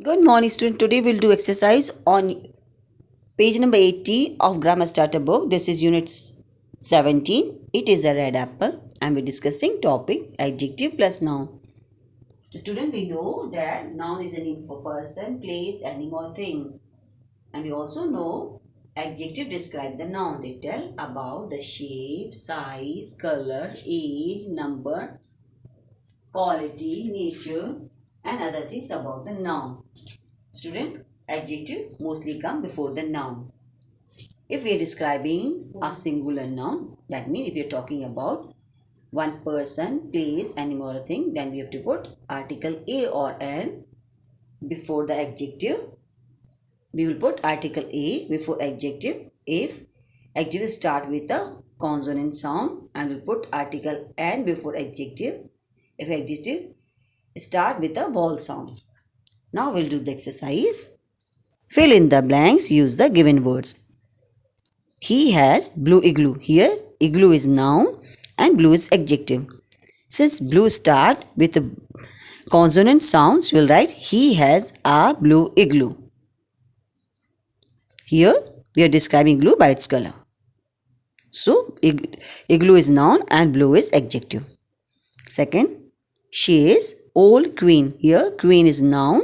Good morning, student. Today we'll do exercise on page number 80 of Grammar Starter book. This is unit 17. It is a red apple and we're discussing topic adjective plus noun. Student, we know that noun is a name for person, place, animal, thing. And we also know adjective describe the noun. They tell about the shape, size, color, age, number, quality, nature and other things about the noun. Student, adjective mostly come before the noun. If we are describing a singular noun, that means if we are talking about one person, place, animal or thing, then we have to put article A or N before the adjective. We will put article A before adjective if adjective start with a consonant sound, and we'll put article N before adjective if adjective start with a vowel sound. Now we'll do the exercise. Fill in the blanks, use the given words. He has blue igloo. Here igloo is noun and blue is adjective. Since blue start with the consonant sounds, we'll write he has a blue igloo. Here we are describing igloo by its color. So igloo is noun and blue is adjective. Second, she is old queen. Here queen is noun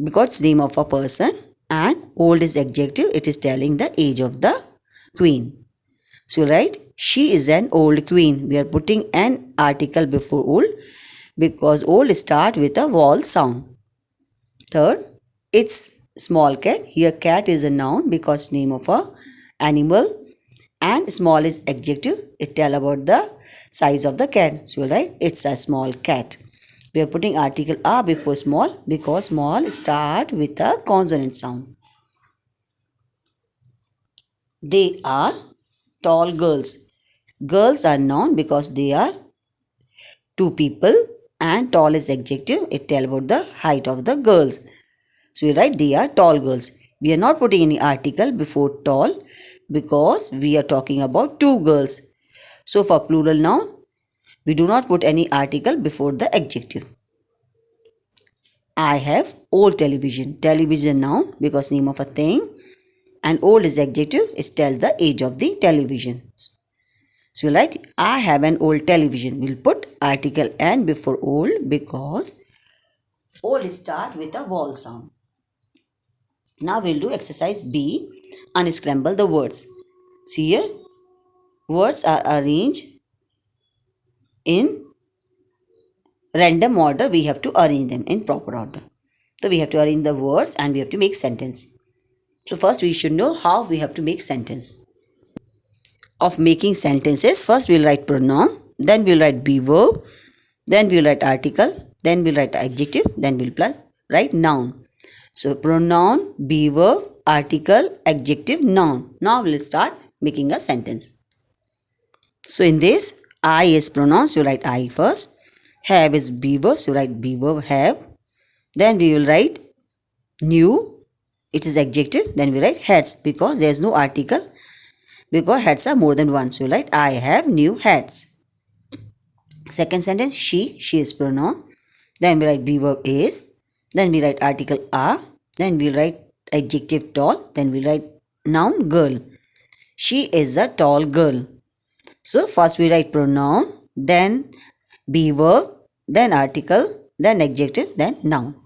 because it's name of a person, and old is adjective. It is telling the age of the queen. So write she is an old queen. We are putting an article before old because old start with a vowel sound. Third, it's small cat. Here cat is a noun because name of a animal, and small is adjective. It tell about the size of the cat. So write it's a small cat. We are putting article a before small because small start with a consonant sound. They are tall girls. Girls are noun because they are two people, and tall is adjective. It tell about the height of the girls. So we write they are tall girls. We are not putting any article before tall because we are talking about two girls. So for plural noun, we do not put any article before the adjective. I have old television. Television noun because name of a thing, and old is adjective. It tells the age of the television. So we'll write I have an old television. We'll put article N before old because old start with a vowel sound. Now we'll do exercise B. Unscramble the words. So here words are arranged in random order. We have to arrange them in proper order. So we have to arrange the words and we have to make sentence. So first we should know how we have to make sentence. Of making sentences, first we'll write pronoun, then we'll write be verb, then we'll write article, then we'll write adjective, then we'll write noun. So pronoun, be verb, article, adjective, noun. Now we'll start making a sentence. So in this, I is pronoun, so write I first. Have is be verb, so write be verb have. Then we will write new, it is adjective, then we write hats because there is no article, because hats are more than one. So we write I have new hats. Second sentence, she is pronoun. Then we write be verb is. Then we write article are. Then we write adjective tall. Then we write noun girl. She is a tall girl. So first we write pronoun, then be verb, then article, then adjective, then noun.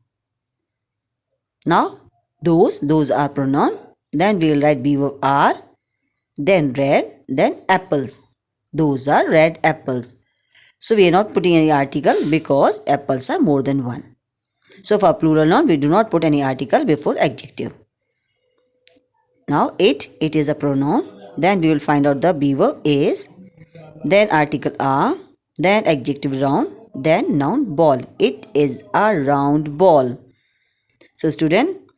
Now those are pronoun. Then we will write be verb are, then red, then apples. Those are red apples. So we are not putting any article because apples are more than one. So for plural noun, we do not put any article before adjective. Now it is a pronoun. Then we will find out the be verb is, then article are, then adjective round, then noun ball. It is a round ball. So student,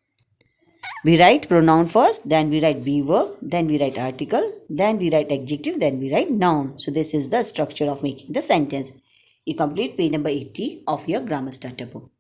we write pronoun first, then we write be verb, then we write article, then we write adjective, then we write noun. So this is the structure of making the sentence. You complete page number 80 of your Grammar Starter book.